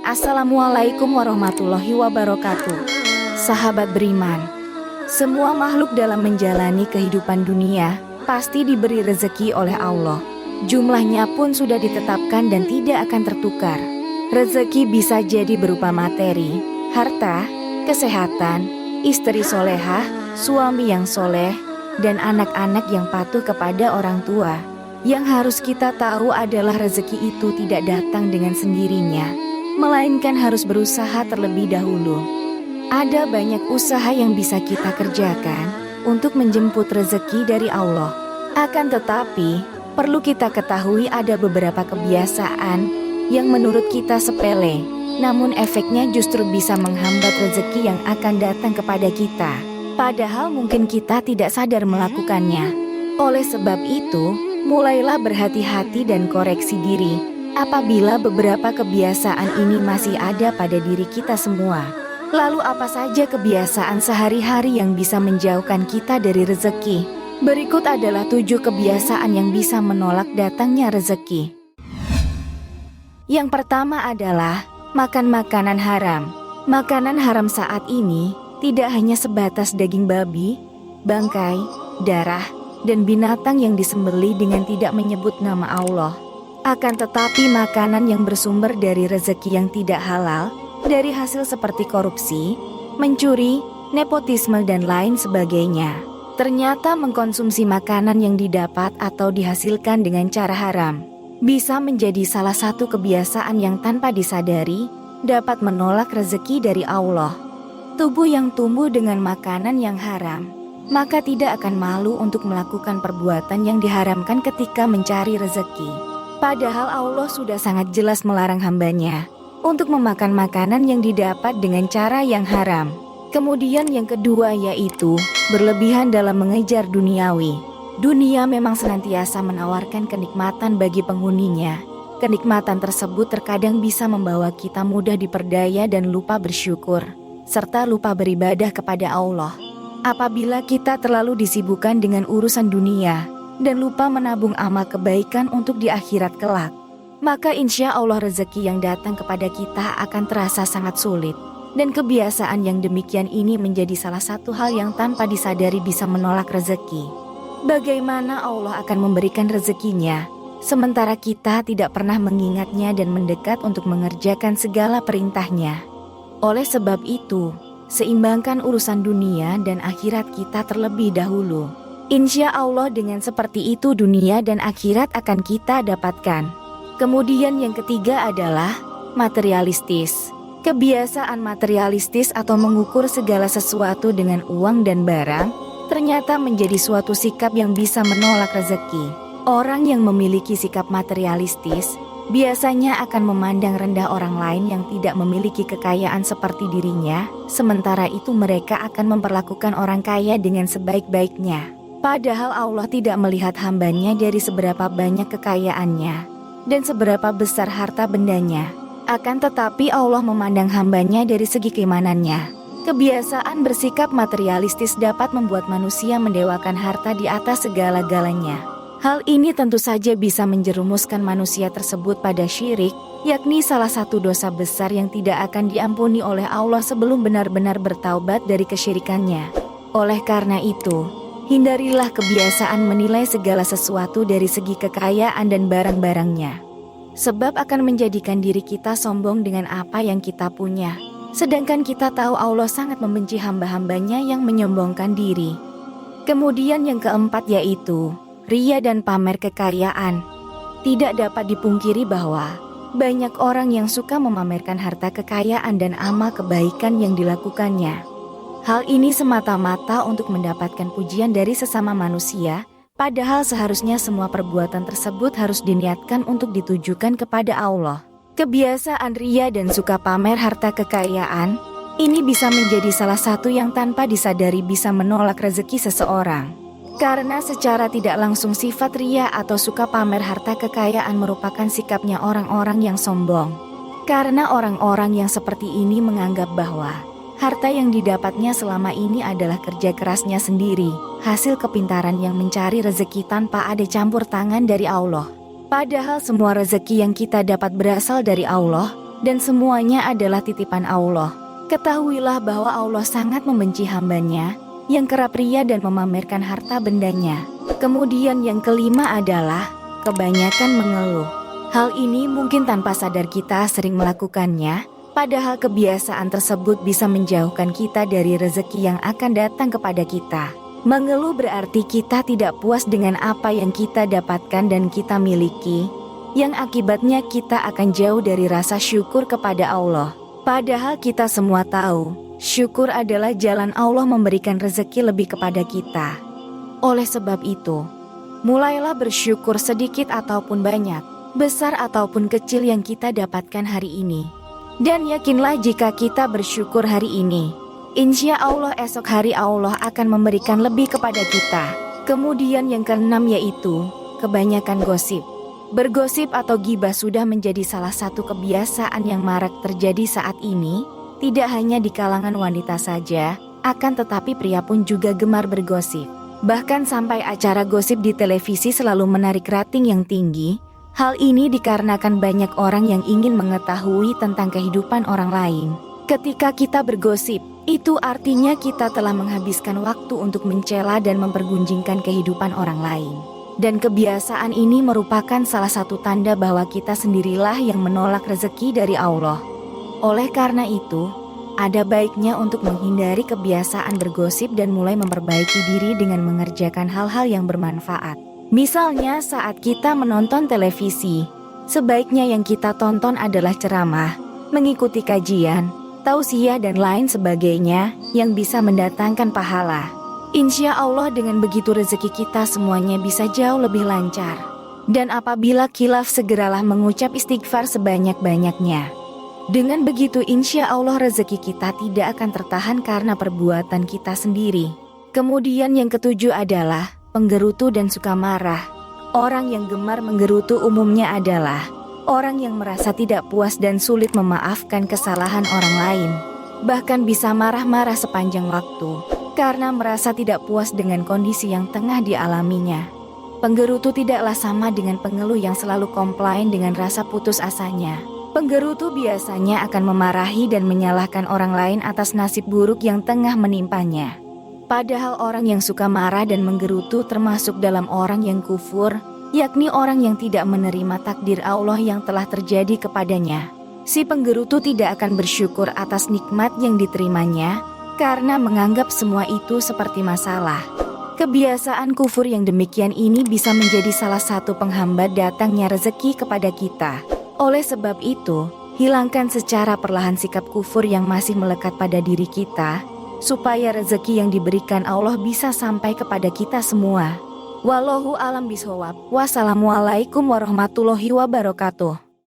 Assalamualaikum warahmatullahi wabarakatuh. Sahabat beriman, semua makhluk dalam menjalani kehidupan dunia pasti diberi rezeki oleh Allah. Jumlahnya pun sudah ditetapkan dan tidak akan tertukar. Rezeki bisa jadi berupa materi, harta, kesehatan, istri solehah, suami yang soleh, dan anak-anak yang patuh kepada orang tua. Yang harus kita tahu adalah rezeki itu tidak datang dengan sendirinya, melainkan harus berusaha terlebih dahulu. Ada banyak usaha yang bisa kita kerjakan untuk menjemput rezeki dari Allah. Akan tetapi, perlu kita ketahui ada beberapa kebiasaan yang menurut kita sepele, namun efeknya justru bisa menghambat rezeki yang akan datang kepada kita. Padahal mungkin kita tidak sadar melakukannya. Oleh sebab itu, mulailah berhati-hati dan koreksi diri apabila beberapa kebiasaan ini masih ada pada diri kita semua. Lalu apa saja kebiasaan sehari-hari yang bisa menjauhkan kita dari rezeki? Berikut adalah 7 kebiasaan yang bisa menolak datangnya rezeki. Yang pertama adalah makan makanan haram. Makanan haram saat ini tidak hanya sebatas daging babi, bangkai, darah, dan binatang yang disembelih dengan tidak menyebut nama Allah. Akan tetapi makanan yang bersumber dari rezeki yang tidak halal, dari hasil seperti korupsi, mencuri, nepotisme dan lain sebagainya. Ternyata mengkonsumsi makanan yang didapat atau dihasilkan dengan cara haram bisa menjadi salah satu kebiasaan yang tanpa disadari dapat menolak rezeki dari Allah. Tubuh yang tumbuh dengan makanan yang haram, maka tidak akan malu untuk melakukan perbuatan yang diharamkan ketika mencari rezeki. Padahal Allah sudah sangat jelas melarang hambanya untuk memakan makanan yang didapat dengan cara yang haram. Kemudian yang kedua yaitu berlebihan dalam mengejar duniawi. Dunia memang senantiasa menawarkan kenikmatan bagi penghuninya. Kenikmatan tersebut terkadang bisa membawa kita mudah diperdaya dan lupa bersyukur, serta lupa beribadah kepada Allah. Apabila kita terlalu disibukkan dengan urusan dunia dan lupa menabung amal kebaikan untuk di akhirat kelak, maka insya Allah rezeki yang datang kepada kita akan terasa sangat sulit. Dan kebiasaan yang demikian ini menjadi salah satu hal yang tanpa disadari bisa menolak rezeki. Bagaimana Allah akan memberikan rezekinya, sementara kita tidak pernah mengingatnya dan mendekat untuk mengerjakan segala perintahnya. Oleh sebab itu, seimbangkan urusan dunia dan akhirat kita terlebih dahulu. Insya Allah dengan seperti itu dunia dan akhirat akan kita dapatkan. Kemudian yang ketiga adalah materialistis. Kebiasaan materialistis atau mengukur segala sesuatu dengan uang dan barang ternyata menjadi suatu sikap yang bisa menolak rezeki. Orang yang memiliki sikap materialistis biasanya akan memandang rendah orang lain yang tidak memiliki kekayaan seperti dirinya, sementara itu mereka akan memperlakukan orang kaya dengan sebaik-baiknya. Padahal Allah tidak melihat hambanya dari seberapa banyak kekayaannya dan seberapa besar harta bendanya. Akan tetapi Allah memandang hambanya dari segi keimanannya. Kebiasaan bersikap materialistis dapat membuat manusia mendewakan harta di atas segala-galanya. Hal ini tentu saja bisa menjerumuskan manusia tersebut pada syirik, yakni salah satu dosa besar yang tidak akan diampuni oleh Allah sebelum benar-benar bertaubat dari kesyirikannya. Oleh karena itu, hindarilah kebiasaan menilai segala sesuatu dari segi kekayaan dan barang-barangnya. Sebab akan menjadikan diri kita sombong dengan apa yang kita punya. Sedangkan kita tahu Allah sangat membenci hamba-hambanya yang menyombongkan diri. Kemudian yang keempat yaitu riya dan pamer kekayaan. Tidak dapat dipungkiri bahwa banyak orang yang suka memamerkan harta kekayaan dan amal kebaikan yang dilakukannya. Hal ini semata-mata untuk mendapatkan pujian dari sesama manusia, padahal seharusnya semua perbuatan tersebut harus diniatkan untuk ditujukan kepada Allah. Kebiasaan riya dan suka pamer harta kekayaan, ini bisa menjadi salah satu yang tanpa disadari bisa menolak rezeki seseorang. Karena secara tidak langsung sifat riya atau suka pamer harta kekayaan merupakan sikapnya orang-orang yang sombong. Karena orang-orang yang seperti ini menganggap bahwa harta yang didapatnya selama ini adalah kerja kerasnya sendiri, hasil kepintaran yang mencari rezeki tanpa ada campur tangan dari Allah. Padahal semua rezeki yang kita dapat berasal dari Allah, dan semuanya adalah titipan Allah. Ketahuilah bahwa Allah sangat membenci hambanya yang kerap ria dan memamerkan harta bendanya. Kemudian yang kelima adalah kebanyakan mengeluh. Hal ini mungkin tanpa sadar kita sering melakukannya, padahal kebiasaan tersebut bisa menjauhkan kita dari rezeki yang akan datang kepada kita. Mengeluh berarti kita tidak puas dengan apa yang kita dapatkan dan kita miliki, yang akibatnya kita akan jauh dari rasa syukur kepada Allah. Padahal kita semua tahu, syukur adalah jalan Allah memberikan rezeki lebih kepada kita. Oleh sebab itu, mulailah bersyukur sedikit ataupun banyak, besar ataupun kecil yang kita dapatkan hari ini. Dan yakinlah jika kita bersyukur hari ini, insya Allah esok hari Allah akan memberikan lebih kepada kita. Kemudian yang keenam yaitu kebanyakan gosip. Bergosip atau gibah sudah menjadi salah satu kebiasaan yang marak terjadi saat ini, tidak hanya di kalangan wanita saja, akan tetapi pria pun juga gemar bergosip. Bahkan sampai acara gosip di televisi selalu menarik rating yang tinggi. Hal ini dikarenakan banyak orang yang ingin mengetahui tentang kehidupan orang lain. Ketika kita bergosip, itu artinya kita telah menghabiskan waktu untuk mencela dan mempergunjingkan kehidupan orang lain. Dan kebiasaan ini merupakan salah satu tanda bahwa kita sendirilah yang menolak rezeki dari Allah. Oleh karena itu, ada baiknya untuk menghindari kebiasaan bergosip dan mulai memperbaiki diri dengan mengerjakan hal-hal yang bermanfaat. Misalnya saat kita menonton televisi, sebaiknya yang kita tonton adalah ceramah, mengikuti kajian, tausiah dan lain sebagainya yang bisa mendatangkan pahala. Insya Allah dengan begitu rezeki kita semuanya bisa jauh lebih lancar. Dan apabila khilaf segeralah mengucap istighfar sebanyak-banyaknya. Dengan begitu insya Allah rezeki kita tidak akan tertahan karena perbuatan kita sendiri. Kemudian yang ketujuh adalah penggerutu dan suka marah. Orang yang gemar menggerutu umumnya adalah orang yang merasa tidak puas dan sulit memaafkan kesalahan orang lain. Bahkan bisa marah-marah sepanjang waktu karena merasa tidak puas dengan kondisi yang tengah dialaminya. Penggerutu tidaklah sama dengan pengeluh yang selalu komplain dengan rasa putus asanya. Penggerutu biasanya akan memarahi dan menyalahkan orang lain atas nasib buruk yang tengah menimpanya. Padahal orang yang suka marah dan menggerutu termasuk dalam orang yang kufur, yakni orang yang tidak menerima takdir Allah yang telah terjadi kepadanya. Si penggerutu tidak akan bersyukur atas nikmat yang diterimanya, karena menganggap semua itu seperti masalah. Kebiasaan kufur yang demikian ini bisa menjadi salah satu penghambat datangnya rezeki kepada kita. Oleh sebab itu, hilangkan secara perlahan sikap kufur yang masih melekat pada diri kita, supaya rezeki yang diberikan Allah bisa sampai kepada kita semua. Wallahu a'lam bishawab. Wassalamualaikum warahmatullahi wabarakatuh.